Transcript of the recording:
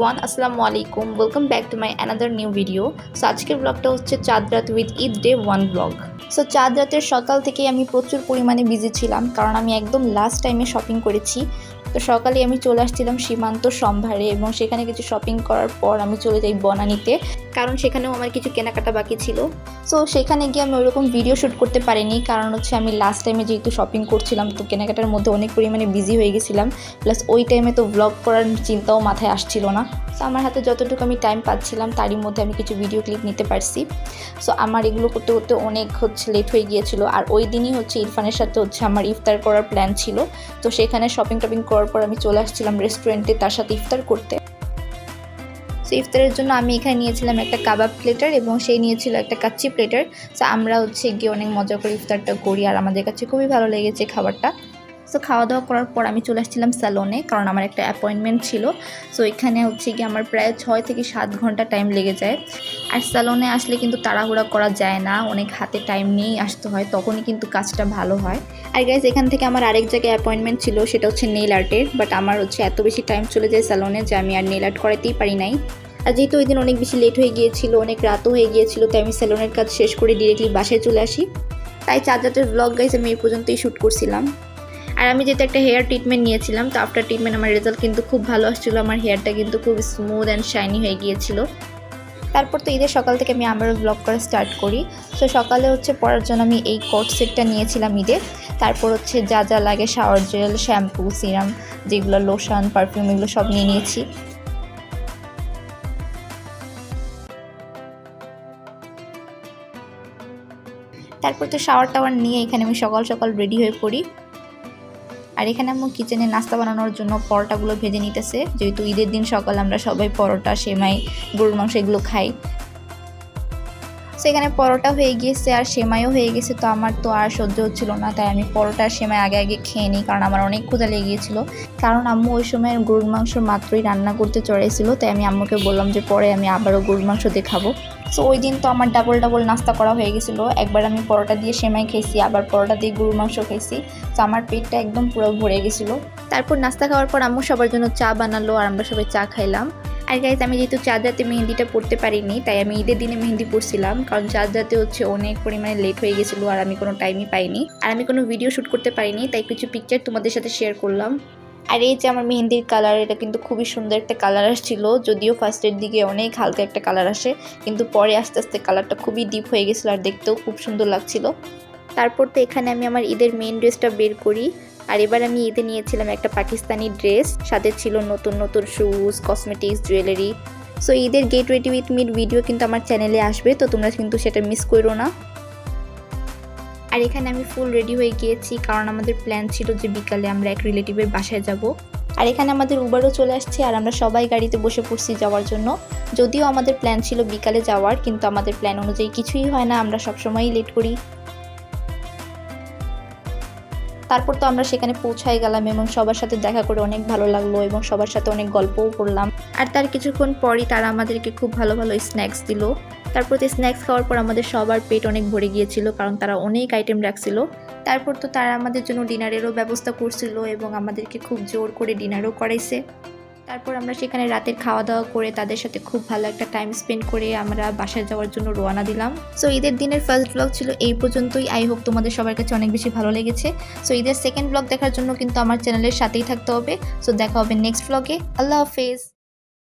Everyone, আসসালামু আলাইকুম। Welcome back to my another new video. So আজকের ব্লগটা হচ্ছে চাঁদ রাত with Eid day 1 blog. So চাঁদ রাতের সকাল থেকেই আমি প্রচুর পরিমাণে বিজি ছিলাম, কারণ আমি একদম লাস্ট টাইমে শপিং করেছি। তো সকালে আমি চলে আসছিলাম সীমান্ত সম্ভারে এবং সেখানে কিছু শপিং করার পর আমি চলে যাই বনানীতে, কারণ সেখানেও আমার কিছু কেনাকাটা বাকি ছিল। সো সেখানে গিয়ে আমি ওইরকম ভিডিও শ্যুট করতে পারিনি, কারণ হচ্ছে আমি লাস্ট টাইমে যেহেতু শপিং করছিলাম তো কেনাকাটার মধ্যে অনেক পরিমাণে বিজি হয়ে গেছিলাম। প্লাস ওই টাইমে তো ব্লগ করার চিন্তাও মাথায় আসছিল না। সো আমার হাতে যতটুকু আমি টাইম পাচ্ছিলাম তারই মধ্যে আমি কিছু ভিডিও ক্লিপ নিতে পারছি। সো আমার এগুলো করতে করতে অনেক লেট হয়ে গিয়েছিল। আর ওই দিনই ইরফানের সাথে আমার ইফতার করার প্ল্যান ছিল। তো সেখানে শপিং টপিং করার পর আমি চলে আসছিলাম রেস্টুরেন্টে তার সাথে ইফতার করতে। সো ইফতারের জন্য আমি এখানে নিয়েছিলাম একটা কাবাব প্লেটার এবং সেই নিয়েছিল একটা কাচ্চি প্লেটার। সো আমরা গিয়ে অনেক মজা করে ইফতারটা করি আর আমাদের কাছে খুবই ভালো লেগেছে খাবারটা। সো খাওয়া দাওয়া করার পর আমি চলে আসছিলাম স্যালনে, কারণ আমার একটা অ্যাপয়েন্টমেন্ট ছিল। সো এখানে গিয়ে আমার প্রায় 6 থেকে 7 ঘন্টা টাইম লেগে যায়। আর স্যালনে আসলে কিন্তু তাড়াহুড়া করা যায় না, অনেক হাতে টাইম নিয়েই আসতে হয়, তখনই কিন্তু কাজটা ভালো হয়। আর গাইজ এখান থেকে আমার আরেক জায়গায় অ্যাপয়েন্টমেন্ট ছিল, সেটা নেইল আর্টের। বাট আমার এত বেশি টাইম চলে যায় স্যালনে যে আমি আর নেইল আর্ট করাতেই পারি নাই। আর যেহেতু ওই দিন অনেক বেশি লেট হয়ে গিয়েছিল, অনেক রাতও হয়ে গিয়েছিল, তাই আমি স্যালনের কাজ শেষ করে ডিরেক্টলি বাসায় চলে আসি। তাই চাঁদ রাতের ব্লগ গাইজ আমি এই পর্যন্তই শ্যুট করছিলাম। আর আমি যেহেতু একটা হেয়ার ট্রিটমেন্ট নিয়েছিলাম, তো আফটার ট্রিটমেন্ট আমার রেজাল্ট কিন্তু খুব ভালো আসছিলো। আমার হেয়ারটা কিন্তু খুব স্মুথ অ্যান্ড শাইনি হয়ে গিয়েছিল। তারপর তো ঈদের সকাল থেকে আমি আবারও ব্লগ করা স্টার্ট করি। সো সকালে পরার জন্য আমি এই কোট সেটটা নিয়েছিলাম ঈদের। তারপর যা যা লাগে শাওয়ার জেল, শ্যাম্পু, সিরাম, যেগুলো লোশন, পারফিউম, এগুলো সব নিয়ে নিয়েছি। তারপর তো শাওয়ার টাওয়ার নিয়ে এখানে আমি সকাল সকাল রেডি হয়ে পড়ি। আর এখানে আমি কিচেনে নাস্তা বানানোর জন্য পরোটাগুলো ভেজে নিতেছে, যেহেতু ঈদের দিন সকাল আমরা সবাই পরোটা, সেমাই, গরুর মাংস এগুলো খাই। সেখানে পরোটা হয়ে গিয়েছে আর সেমাইও হয়ে গেছে। তো আমার তো আর সহ্য হচ্ছিল না, তাই আমি পরোটা আর সেমাই আগে আগে খেয়ে নিই, কারণ আমার অনেক ক্ষুধা লেগে গিয়েছিলো। কারণ আম্মু ওই সময় গরুর মাংস মাত্রই রান্না করতে চড়াইছিল, তাই আমি আম্মুকে বললাম যে পরে আমি আবারও গরুর মাংস দিয়ে খাবো। সো ওই দিন তো আমার ডাবল ডাবল নাস্তা করা হয়ে গেছিলো। একবার আমি পরোটা দিয়ে সেমাই খাইছি, আবার পরোটা দিয়ে গরুর মাংস খাইছি। তো আমার পেটটা একদম পুরো ভরে গেছিলো। তারপর নাস্তা খাওয়ার পর আম্মু সবার জন্য চা বানালো আর আমরা সবাই চা খাইলাম। আর গাইজ আমি যেহেতু চাঁদ রাতে মেহেন্দিটা পড়তে পারিনি, তাই আমি ঈদের দিনে মেহেন্দি পড়ছিলাম, কারণ চাঁদ রাতে অনেক পরিমাণে লেট হয়ে গেছিলো আর আমি কোনো টাইমই পাইনি, আর আমি কোনো ভিডিও শ্যুট করতে পারিনি, তাই কিছু পিকচার তোমাদের সাথে শেয়ার করলাম। আর এই যে আমার মেহেন্দির কালার, এটা কিন্তু খুবই সুন্দর একটা কালার আসছিল। যদিও ফার্স্টের দিকে অনেক হালকা একটা কালার আসে, কিন্তু পরে আস্তে আস্তে কালারটা খুবই ডিপ হয়ে গেছিলো আর দেখতেও খুব সুন্দর লাগছিল। তারপর তো এখানে আমি আমার ঈদের মেন ড্রেসটা বের করি। আর এবার আমি ঈদে নিয়েছিলাম একটা পাকিস্তানি ড্রেস, সাথে ছিল নতুন নতুন শুজ, কসমেটিক্স, জুয়েলারি। সো ঈদের get ready with Mir video কিন্তু আমার চ্যানেলে আসবে, তো তোমরা কিন্তু সেটা মিস করো না। আর এখানে আমি ফুল রেডি হয়ে গিয়েছি, কারণ আমাদের প্ল্যান ছিল যে বিকালে আমরা এক রিলেটিভের বাসায় যাব। আর এখানে আমাদের উবারও চলে আসছে আর আমরা সবাই গাড়িতে বসে পড়ছি যাওয়ার জন্য। যদিও আমাদের প্ল্যান ছিল বিকালে যাওয়ার, কিন্তু আমাদের প্ল্যান অনুযায়ী কিছুই হয় না, আমরা সবসময়ই লেট করি। তারপর তো আমরা সেখানে পৌঁছাই গেলাম এবং সবার সাথে দেখা করে অনেক ভালো লাগলো এবং সবার সাথে অনেক গল্পও করলাম। আর তার কিছুক্ষণ পরই তারা আমাদেরকে খুব ভালো ভালো স্ন্যাক্স দিল। তারপর তো স্ন্যাক্স খাওয়ার পর আমাদের সবার পেট অনেক ভরে গিয়েছিল, কারণ তারা অনেক আইটেম রাখছিল। তারপর তো তারা আমাদের জন্য ডিনারেরও ব্যবস্থা করছিল এবং আমাদেরকে খুব জোর করে ডিনারও করাইছে। তারপর আমরা সেখানে রাতের খাওয়া দাওয়া করে তাদের সাথে খুব ভালো একটা টাইম স্পেন্ড করে আমরা বাসায় যাওয়ার জন্য রওনা দিলাম। সো ঈদের দিনের ফার্স্ট ব্লগ ছিল এই পর্যন্তই। আই হোপ তোমাদের সবার কাছে অনেক বেশি ভালো লেগেছে। সো ঈদের সেকেন্ড ব্লগ দেখার জন্য কিন্তু আমার চ্যানেলের সাথেই থাকতে হবে। সো দেখা হবে নেক্সট ব্লগে। আল্লাহ হাফেজ।